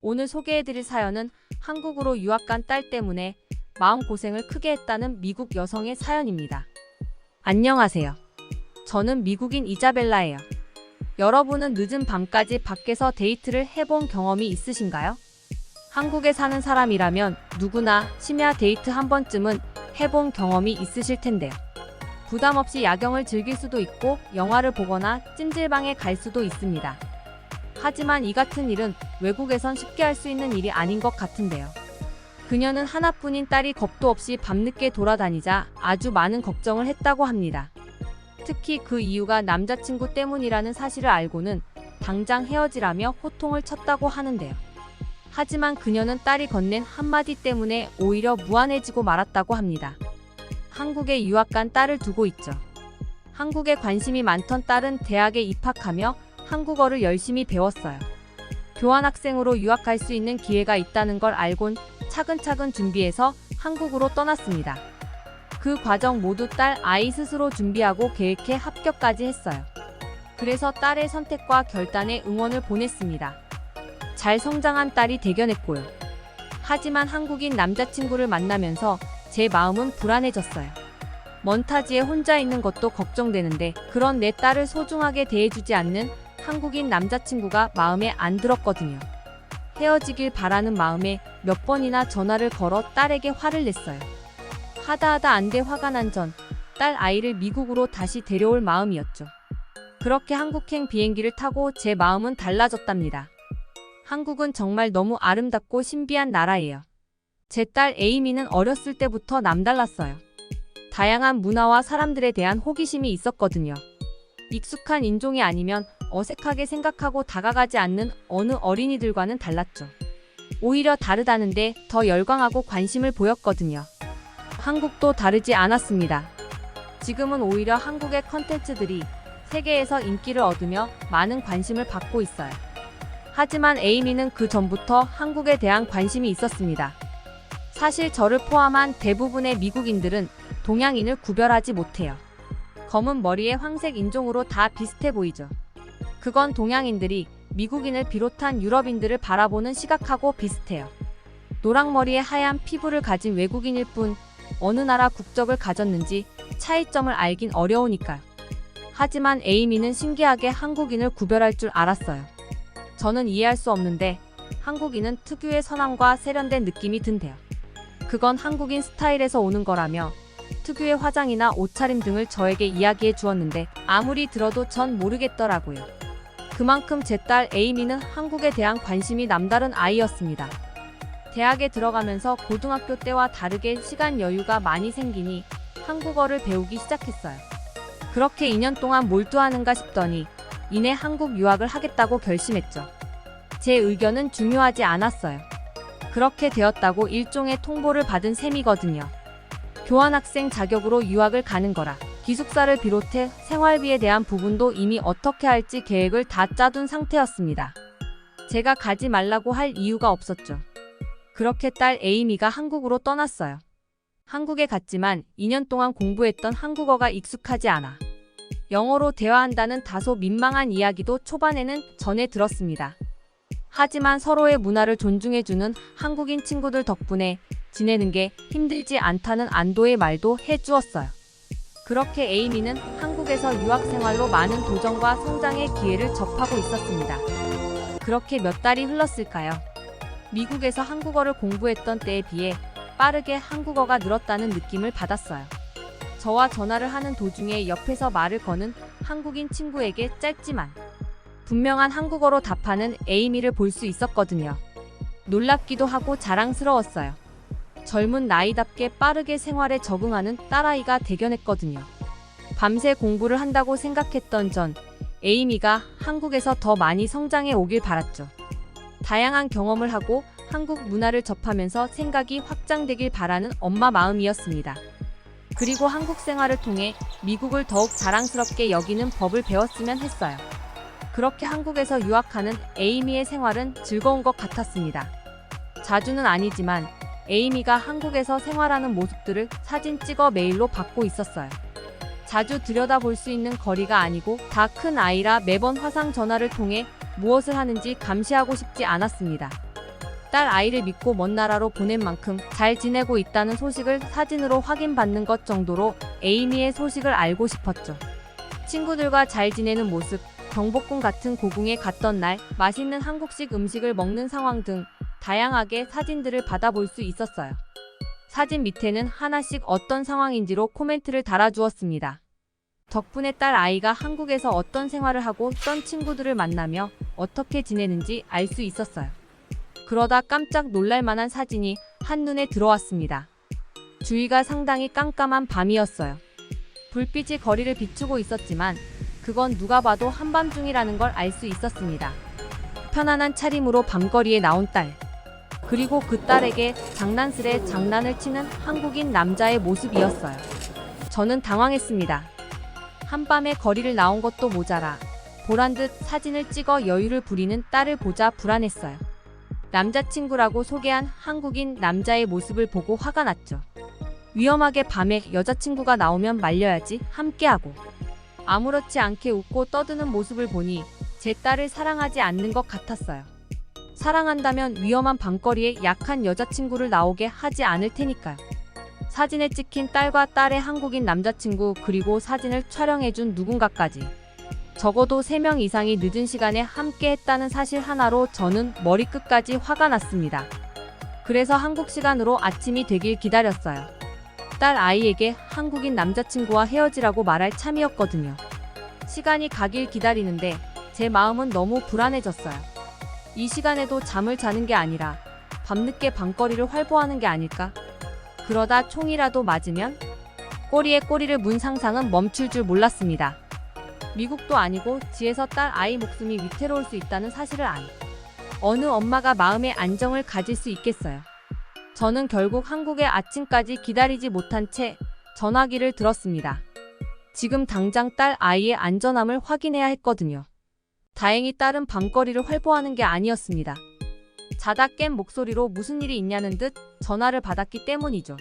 오늘 소개해드릴 사연은 한국으로 유학 간 딸 때문에 마음고생을 크게 했다는 미국 여성의 사연입니다. 안녕하세요. 저는 미국인 이자벨라예요. 여러분은 늦은 밤까지 밖에서 데이트를 해본 경험이 있으신가요? 한국에 사는 사람이라면 누구나 심야 데이트 한 번쯤은 해본 경험이 있으실 텐데요. 부담 없이 야경을 즐길 수도 있고 영화를 보거나 찜질방에 갈 수도 있습니다. 하지만 이 같은 일은 외국에선 쉽게 할 수 있는 일이 아닌 것 같은데요. 그녀는 하나뿐인 딸이 겁도 없이 밤늦게 돌아다니자 아주 많은 걱정을 했다고 합니다. 특히 그 이유가 남자친구 때문이라는 사실을 알고는 당장 헤어지라며 호통을 쳤다고 하는데요. 하지만 그녀는 딸이 건넨 한마디 때문에 오히려 무안해지고 말았다고 합니다. 한국에 유학 간 딸을 두고 있죠. 한국에 관심이 많던 딸은 대학에 입학하며 한국어를 열심히 배웠어요. 교환학생으로 유학할 수 있는 기회가 있다는 걸 알곤 차근차근 준비해서 한국으로 떠났습니다. 그 과정 모두 딸 아이 스스로 준비하고 계획해 합격까지 했어요. 그래서 딸의 선택과 결단에 응원을 보냈습니다. 잘 성장한 딸이 대견했고요. 하지만 한국인 남자친구를 만나면서 제 마음은 불안해졌어요. 먼 타지에 혼자 있는 것도 걱정되는데 그런 내 딸을 소중하게 대해주지 않는 한국인 남자친구가 마음에 안 들었거든요. 헤어지길 바라는 마음에 몇 번이나 전화를 걸어 딸에게 화를 냈어요. 하다 안 돼 화가 난 전 딸 아이를 미국으로 다시 데려올 마음이었죠. 그렇게 한국행 비행기를 타고 제 마음은 달라졌답니다. 한국은 정말 너무 아름답고 신비한 나라예요. 제 딸 에이미는 어렸을 때부터 남달랐어요. 다양한 문화와 사람들에 대한 호기심이 있었거든요. 익숙한 인종이 아니면 어색하게 생각하고 다가가지 않는 어느 어린이들과는 달랐죠. 오히려 다르다는데 더 열광하고 관심을 보였거든요. 한국도 다르지 않았습니다. 지금은 오히려 한국의 컨텐츠들이 세계에서 인기를 얻으며 많은 관심을 받고 있어요. 하지만 에이미는 그 전부터 한국에 대한 관심이 있었습니다. 사실 저를 포함한 대부분의 미국인들은 동양인을 구별하지 못해요. 검은 머리에 황색 인종으로 다 비슷해 보이죠. 그건 동양인들이 미국인을 비롯한 유럽인들을 바라보는 시각하고 비슷해요. 노랑머리에 하얀 피부를 가진 외국인일 뿐 어느 나라 국적을 가졌는지 차이점을 알긴 어려우니까요. 하지만 에이미는 신기하게 한국인을 구별할 줄 알았어요. 저는 이해할 수 없는데 한국인은 특유의 선함과 세련된 느낌이 든대요. 그건 한국인 스타일에서 오는 거라며 특유의 화장이나 옷차림 등을 저에게 이야기해 주었는데 아무리 들어도 전 모르겠더라고요. 그만큼 제 딸 에이미는 한국에 대한 관심이 남다른 아이였습니다. 대학에 들어가면서 고등학교 때와 다르게 시간 여유가 많이 생기니 한국어를 배우기 시작했어요. 그렇게 2년 동안 몰두하는가 싶더니 이내 한국 유학을 하겠다고 결심했죠. 제 의견은 중요하지 않았어요. 그렇게 되었다고 일종의 통보를 받은 셈이거든요. 교환학생 자격으로 유학을 가는 거라 기숙사를 비롯해 생활비에 대한 부분도 이미 어떻게 할지 계획을 다 짜둔 상태였습니다. 제가 가지 말라고 할 이유가 없었죠. 그렇게 딸 에이미가 한국으로 떠났어요. 한국에 갔지만 2년 동안 공부했던 한국어가 익숙하지 않아 영어로 대화한다는 다소 민망한 이야기도 초반에는 전해 들었습니다. 하지만 서로의 문화를 존중해주는 한국인 친구들 덕분에 지내는 게 힘들지 않다는 안도의 말도 해주었어요. 그렇게 에이미는 한국에서 유학 생활로 많은 도전과 성장의 기회를 접하고 있었습니다. 그렇게 몇 달이 흘렀을까요? 미국에서 한국어를 공부했던 때에 비해 빠르게 한국어가 늘었다는 느낌을 받았어요. 저와 전화를 하는 도중에 옆에서 말을 거는 한국인 친구에게 짧지만 분명한 한국어로 답하는 에이미를 볼 수 있었거든요. 놀랍기도 하고 자랑스러웠어요. 젊은 나이답게 빠르게 생활에 적응하는 딸아이가 대견했거든요. 밤새 공부를 한다고 생각했던 전 에이미가 한국에서 더 많이 성장해 오길 바랐죠. 다양한 경험을 하고 한국 문화를 접하면서 생각이 확장되길 바라는 엄마 마음이었습니다. 그리고 한국 생활을 통해 미국을 더욱 자랑스럽게 여기는 법을 배웠으면 했어요. 그렇게 한국에서 유학하는 에이미의 생활은 즐거운 것 같았습니다. 자주는 아니지만 에이미가 한국에서 생활하는 모습들을 사진 찍어 메일로 받고 있었어요. 자주 들여다볼 수 있는 거리가 아니고 다 큰 아이라 매번 화상 전화를 통해 무엇을 하는지 감시하고 싶지 않았습니다. 딸 아이를 믿고 먼 나라로 보낸 만큼 잘 지내고 있다는 소식을 사진으로 확인받는 것 정도로 에이미의 소식을 알고 싶었죠. 친구들과 잘 지내는 모습, 경복궁 같은 고궁에 갔던 날, 맛있는 한국식 음식을 먹는 상황 등 다양하게 사진들을 받아볼 수 있었어요. 사진 밑에는 하나씩 어떤 상황인지로 코멘트를 달아주었습니다. 덕분에 딸 아이가 한국에서 어떤 생활을 하고 어떤 친구들을 만나며 어떻게 지내는지 알 수 있었어요. 그러다 깜짝 놀랄 만한 사진이 한눈에 들어왔습니다. 주위가 상당히 깜깜한 밤이었어요. 불빛이 거리를 비추고 있었지만 그건 누가 봐도 한밤중이라는 걸 알 수 있었습니다. 편안한 차림으로 밤거리에 나온 딸. 그리고 그 딸에게 장난스레 장난을 치는 한국인 남자의 모습이었어요. 저는 당황했습니다. 한밤에 거리를 나온 것도 모자라 보란듯 사진을 찍어 여유를 부리는 딸을 보자 불안했어요. 남자친구라고 소개한 한국인 남자의 모습을 보고 화가 났죠. 위험하게 밤에 여자친구가 나오면 말려야지 함께하고. 아무렇지 않게 웃고 떠드는 모습을 보니 제 딸을 사랑하지 않는 것 같았어요. 사랑한다면 위험한 밤거리에 약한 여자친구를 나오게 하지 않을 테니까요. 사진에 찍힌 딸과 딸의 한국인 남자친구 그리고 사진을 촬영해준 누군가까지. 적어도 3명 이상이 늦은 시간에 함께 했다는 사실 하나로 저는 머리끝까지 화가 났습니다. 그래서 한국 시간으로 아침이 되길 기다렸어요. 딸 아이에게 한국인 남자친구와 헤어지라고 말할 참이었거든요. 시간이 가길 기다리는데 제 마음은 너무 불안해졌어요. 이 시간에도 잠을 자는 게 아니라 밤늦게 밤거리를 활보하는 게 아닐까? 그러다 총이라도 맞으면? 꼬리에 꼬리를 문 상상은 멈출 줄 몰랐습니다. 미국도 아니고 지에서 딸 아이 목숨이 위태로울 수 있다는 사실을 아니. 어느 엄마가 마음의 안정을 가질 수 있겠어요. 저는 결국 한국의 아침까지 기다리지 못한 채 전화기를 들었습니다. 지금 당장 딸 아이의 안전함을 확인해야 했거든요. 다행히 딸은 밤거리를 활보하는 게 아니었습니다. 자다 깬 목소리로 무슨 일이 있냐는 듯 전화를 받았기 때문이죠.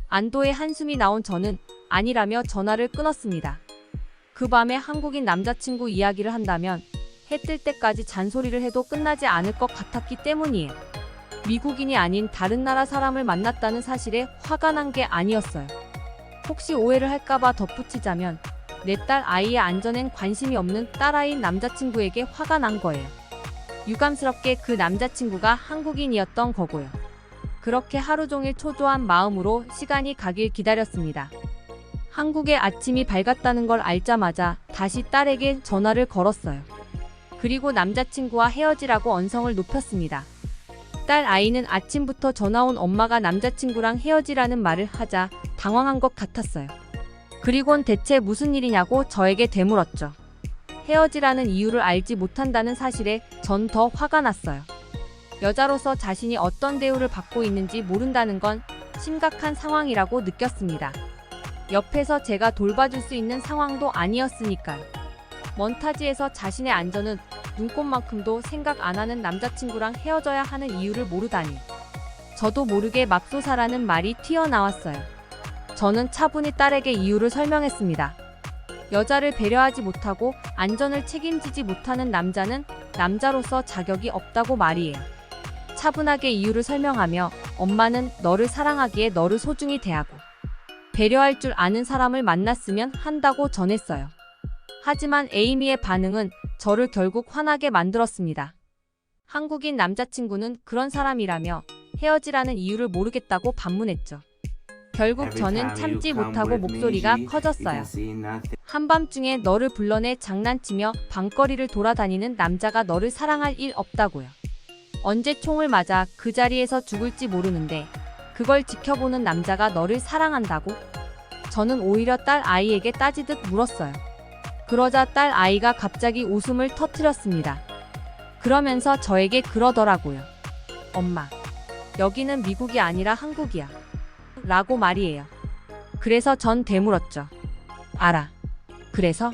안도의 한숨이 나온 저는 아니라며 전화를 끊었습니다. 그 밤에 한국인 남자친구 이야기를 한다면 해 뜰 때까지 잔소리를 해도 끝나지 않을 것 같았기 때문이에요. 미국인이 아닌 다른 나라 사람을 만났다는 사실에 화가 난 게 아니었어요. 혹시 오해를 할까봐 덧붙이자면 내 딸 아이의 안전엔 관심이 없는 딸아이인 남자친구에게 화가 난 거예요. 유감스럽게 그 남자친구가 한국인이었던 거고요. 그렇게 하루 종일 초조한 마음으로 시간이 가길 기다렸습니다. 한국의 아침이 밝았다는 걸 알자마자 다시 딸에게 전화를 걸었어요. 그리고 남자친구와 헤어지라고 언성을 높였습니다. 딸 아이는 아침부터 전화 온 엄마가 남자친구랑 헤어지라는 말을 하자 당황한 것 같았어요. 그리곤 대체 무슨 일이냐고 저에게 되물었죠. 헤어지라는 이유를 알지 못한다는 사실에 전 더 화가 났어요. 여자로서 자신이 어떤 대우를 받고 있는지 모른다는 건 심각한 상황이라고 느꼈습니다. 옆에서 제가 돌봐줄 수 있는 상황도 아니었으니까요. 먼 타지에서 자신의 안전은 눈꼽만큼도 생각 안 하는 남자친구랑 헤어져야 하는 이유를 모르다니. 저도 모르게 맙소사라는 말이 튀어나왔어요. 저는 차분히 딸에게 이유를 설명했습니다. 여자를 배려하지 못하고 안전을 책임지지 못하는 남자는 남자로서 자격이 없다고 말이에요. 차분하게 이유를 설명하며 엄마는 너를 사랑하기에 너를 소중히 대하고 배려할 줄 아는 사람을 만났으면 한다고 전했어요. 하지만 에이미의 반응은 저를 결국 화나게 만들었습니다. 한국인 남자친구는 그런 사람이라며 헤어지라는 이유를 모르겠다고 반문했죠. 결국 저는 참지 못하고 목소리가 커졌어요. 한밤중에 너를 불러내 장난치며 밤거리를 돌아다니는 남자가 너를 사랑할 일 없다고요. 언제 총을 맞아 그 자리에서 죽을지 모르는데 그걸 지켜보는 남자가 너를 사랑한다고? 저는 오히려 딸 아이에게 따지듯 물었어요. 그러자 딸 아이가 갑자기 웃음을 터뜨렸습니다. 그러면서 저에게 그러더라고요. 엄마, 여기는 미국이 아니라 한국이야. 라고 말이에요. 그래서 전 되물었죠. 알아. 그래서?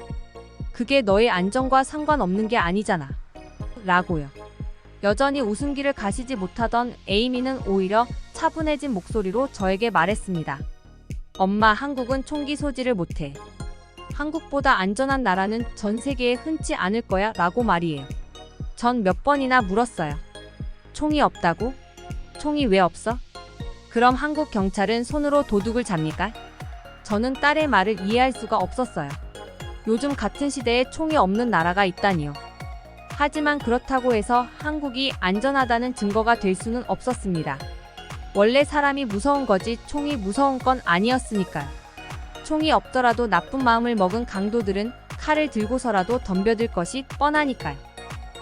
그게 너의 안전과 상관없는 게 아니잖아. 라고요. 여전히 웃음기를 가시지 못하던 에이미는 오히려 차분해진 목소리로 저에게 말했습니다. 엄마, 한국은 총기 소지를 못해. 한국보다 안전한 나라는 전 세계에 흔치 않을 거야 라고 말이에요. 전 몇 번이나 물었어요. 총이 없다고? 총이 왜 없어? 그럼 한국 경찰은 손으로 도둑을 잡니까? 저는 딸의 말을 이해할 수가 없었어요. 요즘 같은 시대에 총이 없는 나라가 있다니요. 하지만 그렇다고 해서 한국이 안전하다는 증거가 될 수는 없었습니다. 원래 사람이 무서운 거지 총이 무서운 건 아니었으니까요. 총이 없더라도 나쁜 마음을 먹은 강도들은 칼을 들고서라도 덤벼들 것이 뻔하니까요.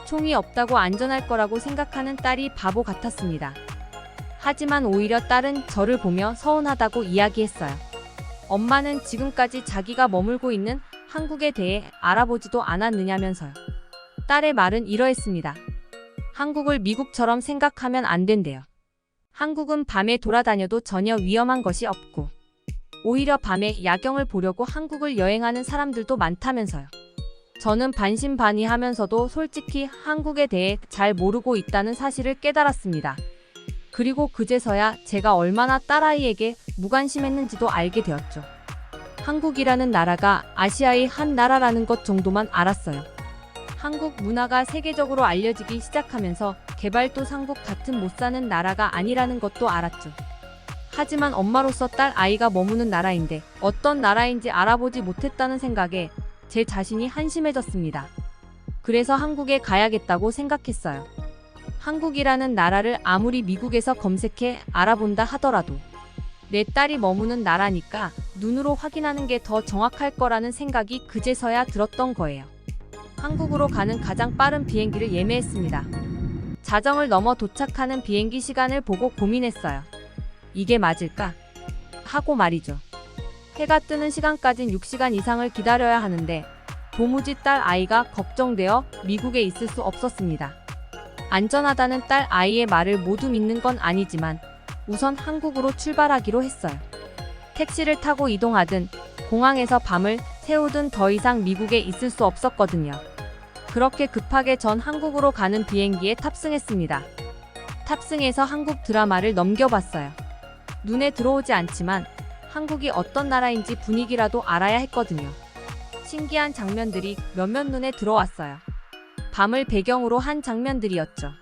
총이 없다고 안전할 거라고 생각하는 딸이 바보 같았습니다. 하지만 오히려 딸은 저를 보며 서운하다고 이야기했어요. 엄마는 지금까지 자기가 머물고 있는 한국에 대해 알아보지도 않았느냐면서요. 딸의 말은 이러했습니다. 한국을 미국처럼 생각하면 안 된대요. 한국은 밤에 돌아다녀도 전혀 위험한 것이 없고 오히려 밤에 야경을 보려고 한국을 여행하는 사람들도 많다면서요. 저는 반신반의하면서도 솔직히 한국에 대해 잘 모르고 있다는 사실을 깨달았습니다. 그리고 그제서야 제가 얼마나 딸아이에게 무관심했는지도 알게 되었죠. 한국이라는 나라가 아시아의 한 나라라는 것 정도만 알았어요. 한국 문화가 세계적으로 알려지기 시작하면서 개발도상국 같은 못 사는 나라가 아니라는 것도 알았죠. 하지만 엄마로서 딸 아이가 머무는 나라인데 어떤 나라인지 알아보지 못했다는 생각에 제 자신이 한심해졌습니다. 그래서 한국에 가야겠다고 생각했어요. 한국이라는 나라를 아무리 미국에서 검색해 알아본다 하더라도 내 딸이 머무는 나라니까 눈으로 확인하는 게 더 정확할 거라는 생각이 그제서야 들었던 거예요. 한국으로 가는 가장 빠른 비행기를 예매했습니다. 자정을 넘어 도착하는 비행기 시간을 보고 고민했어요. 이게 맞을까? 하고 말이죠. 해가 뜨는 시간까진 6시간 이상을 기다려야 하는데 도무지 딸 아이가 걱정되어 미국에 있을 수 없었습니다. 안전하다는 딸 아이의 말을 모두 믿는 건 아니지만 우선 한국으로 출발하기로 했어요. 택시를 타고 이동하든 공항에서 밤을 새우든 더 이상 미국에 있을 수 없었거든요. 그렇게 급하게 전 한국으로 가는 비행기에 탑승했습니다. 탑승해서 한국 드라마를 넘겨봤어요. 눈에 들어오지 않지만 한국이 어떤 나라인지 분위기라도 알아야 했거든요. 신기한 장면들이 몇몇 눈에 들어왔어요. 밤을 배경으로 한 장면들이었죠.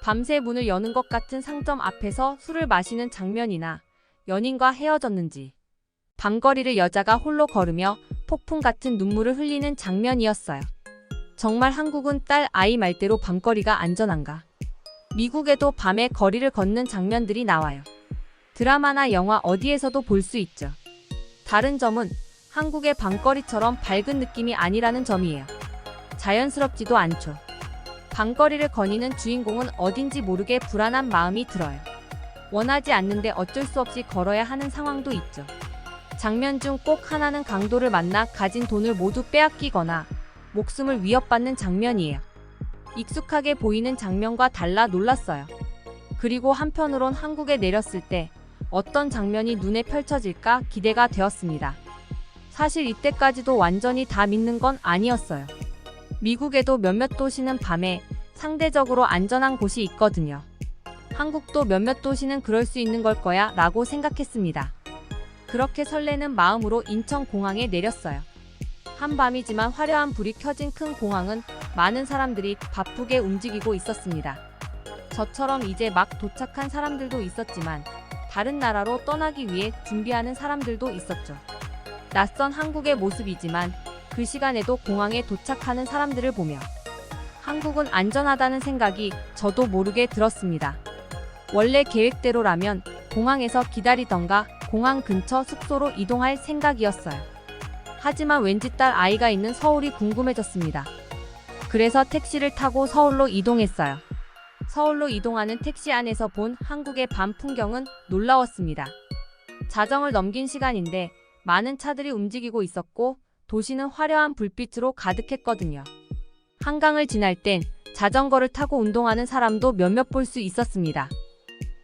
밤새 문을 여는 것 같은 상점 앞에서 술을 마시는 장면이나 연인과 헤어졌는지 밤거리를 여자가 홀로 걸으며 폭풍 같은 눈물을 흘리는 장면이었어요. 정말 한국은 딸 아이 말대로 밤거리가 안전한가? 미국에도 밤에 거리를 걷는 장면들이 나와요. 드라마나 영화 어디에서도 볼 수 있죠. 다른 점은 한국의 밤거리처럼 밝은 느낌이 아니라는 점이에요. 자연스럽지도 않죠. 밤거리를 거니는 주인공은 어딘지 모르게 불안한 마음이 들어요. 원하지 않는데 어쩔 수 없이 걸어야 하는 상황도 있죠. 장면 중 꼭 하나는 강도를 만나 가진 돈을 모두 빼앗기거나 목숨을 위협받는 장면이에요. 익숙하게 보이는 장면과 달라 놀랐어요. 그리고 한편으론 한국에 내렸을 때 어떤 장면이 눈에 펼쳐질까 기대가 되었습니다. 사실 이때까지도 완전히 다 믿는 건 아니었어요. 미국에도 몇몇 도시는 밤에 상대적으로 안전한 곳이 있거든요. 한국도 몇몇 도시는 그럴 수 있는 걸 거야 라고 생각했습니다. 그렇게 설레는 마음으로 인천공항에 내렸어요. 한밤이지만 화려한 불이 켜진 큰 공항은 많은 사람들이 바쁘게 움직이고 있었습니다. 저처럼 이제 막 도착한 사람들도 있었지만 다른 나라로 떠나기 위해 준비하는 사람들도 있었죠. 낯선 한국의 모습이지만 그 시간에도 공항에 도착하는 사람들을 보며 한국은 안전하다는 생각이 저도 모르게 들었습니다. 원래 계획대로라면 공항에서 기다리던가 공항 근처 숙소로 이동할 생각이었어요. 하지만 왠지 딸 아이가 있는 서울이 궁금해졌습니다. 그래서 택시를 타고 서울로 이동했어요. 서울로 이동하는 택시 안에서 본 한국의 밤 풍경은 놀라웠습니다. 자정을 넘긴 시간인데 많은 차들이 움직이고 있었고 도시는 화려한 불빛으로 가득했거든요. 한강을 지날 땐 자전거를 타고 운동하는 사람도 몇몇 볼 수 있었습니다.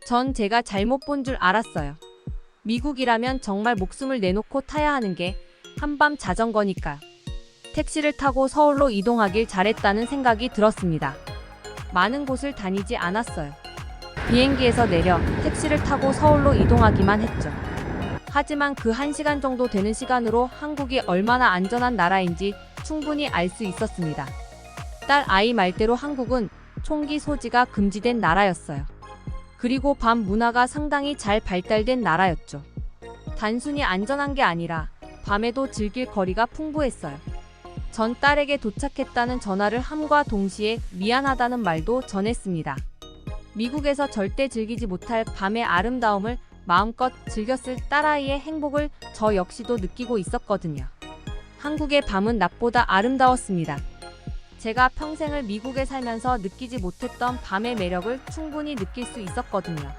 전 제가 잘못 본 줄 알았어요. 미국이라면 정말 목숨을 내놓고 타야 하는 게 한밤 자전거니까요. 택시를 타고 서울로 이동하길 잘했다는 생각이 들었습니다. 많은 곳을 다니지 않았어요. 비행기에서 내려 택시를 타고 서울로 이동하기만 했죠. 하지만 그 1시간 정도 되는 시간으로 한국이 얼마나 안전한 나라인지 충분히 알 수 있었습니다. 딸 아이 말대로 한국은 총기 소지가 금지된 나라였어요. 그리고 밤 문화가 상당히 잘 발달된 나라였죠. 단순히 안전한 게 아니라 밤에도 즐길 거리가 풍부했어요. 전 딸에게 도착했다는 전화를 함과 동시에 미안하다는 말도 전했습니다. 미국에서 절대 즐기지 못할 밤의 아름다움을 마음껏 즐겼을 딸아이의 행복을 저 역시도 느끼고 있었거든요. 한국의 밤은 낮보다 아름다웠습니다. 제가 평생을 미국에 살면서 느끼지 못했던 밤의 매력을 충분히 느낄 수 있었거든요.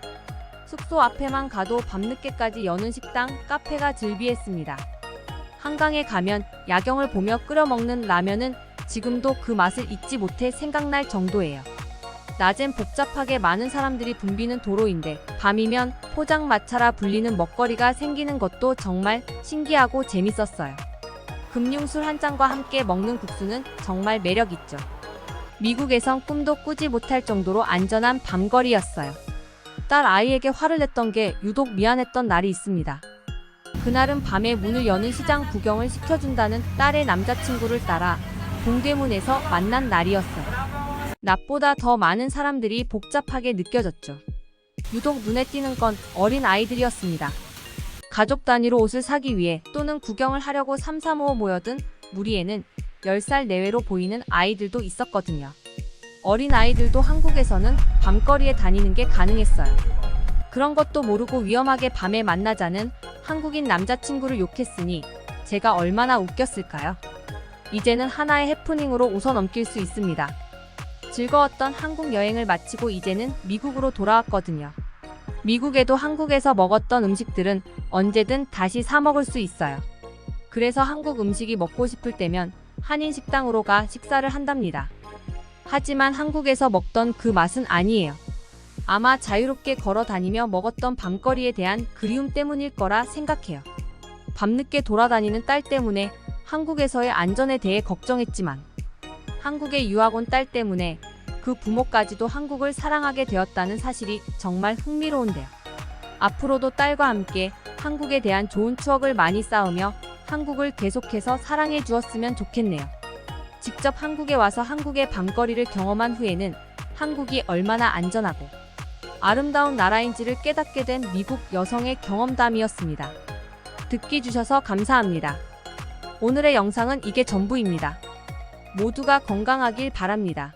숙소 앞에만 가도 밤늦게까지 여는 식당, 카페가 즐비했습니다. 한강에 가면 야경을 보며 끓여 먹는 라면은 지금도 그 맛을 잊지 못해 생각날 정도예요. 낮엔 복잡하게 많은 사람들이 붐비는 도로인데 밤이면 포장마차라 불리는 먹거리가 생기는 것도 정말 신기하고 재밌었어요. 금융술 한 잔과 함께 먹는 국수는 정말 매력있죠. 미국에선 꿈도 꾸지 못할 정도로 안전한 밤거리였어요. 딸 아이에게 화를 냈던 게 유독 미안했던 날이 있습니다. 그날은 밤에 문을 여는 시장 구경을 시켜준다는 딸의 남자친구를 따라 동대문에서 만난 날이었어요. 낮보다 더 많은 사람들이 복잡하게 느껴졌죠. 유독 눈에 띄는 건 어린 아이들이었습니다. 가족 단위로 옷을 사기 위해 또는 구경을 하려고 삼삼오오 모여든 무리에는 10살 내외로 보이는 아이들도 있었거든요. 어린 아이들도 한국에서는 밤거리에 다니는 게 가능했어요. 그런 것도 모르고 위험하게 밤에 만나자는 한국인 남자친구를 욕했으니 제가 얼마나 웃겼을까요? 이제는 하나의 해프닝으로 웃어넘길 수 있습니다. 즐거웠던 한국 여행을 마치고 이제는 미국으로 돌아왔거든요. 미국에도 한국에서 먹었던 음식들은 언제든 다시 사 먹을 수 있어요. 그래서 한국 음식이 먹고 싶을 때면 한인 식당으로 가 식사를 한답니다. 하지만 한국에서 먹던 그 맛은 아니에요. 아마 자유롭게 걸어 다니며 먹었던 밤거리에 대한 그리움 때문일 거라 생각해요. 밤늦게 돌아다니는 딸 때문에 한국에서의 안전에 대해 걱정했지만 한국에 유학 온 딸 때문에 그 부모까지도 한국을 사랑하게 되었다는 사실이 정말 흥미로운데요. 앞으로도 딸과 함께 한국에 대한 좋은 추억을 많이 쌓으며 한국을 계속해서 사랑해 주었으면 좋겠네요. 직접 한국에 와서 한국의 밤거리를 경험한 후에는 한국이 얼마나 안전하고 아름다운 나라인지를 깨닫게 된 미국 여성의 경험담이었습니다. 듣기 주셔서 감사합니다. 오늘의 영상은 이게 전부입니다. 모두가 건강하길 바랍니다.